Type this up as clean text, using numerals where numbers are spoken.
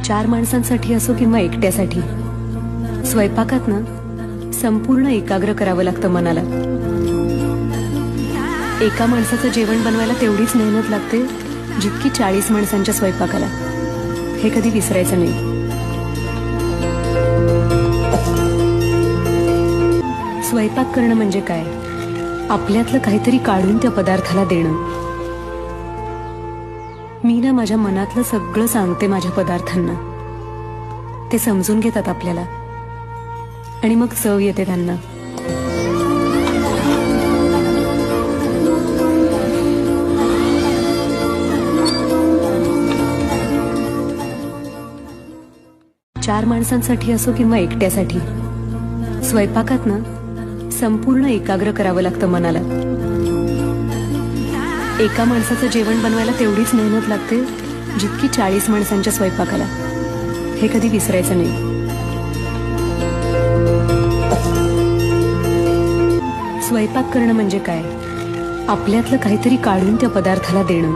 चार माणसांसाठी असो किंवा एकट्यासाठी, स्वयंपाकात ना संपूर्ण एकाग्र करावं लागतं मनाला. एका माणसाचं जेवण बनवायला तेवढीच मेहनत लागते जितकी 40 माणसांच्या स्वयंपाकाला. हे कधी विसरायचं नाही. स्वयंपाक करणं म्हणजे काय? आपल्यातलं काहीतरी काढून त्या पदार्थाला देणं. मी ना माझ्या मनातलं सगळं सांगते माझ्या पदार्थांना. ते समजून घेतात आपल्याला आणि मग चव येते त्यांना. चार माणसांसाठी असो किंवा एकट्यासाठी, स्वयंपाकात ना संपूर्ण एकाग्र करावं लागतं मनाला. एका माणसाचं जेवण बनवायला तेवढीच मेहनत लागते जितकी 40 माणसांच्या स्वयंपाकाला. हे कधी विसरायचं नाही. स्वयंपाक करणं म्हणजे काय? आपल्यातलं काहीतरी काढून त्या पदार्थाला देणं.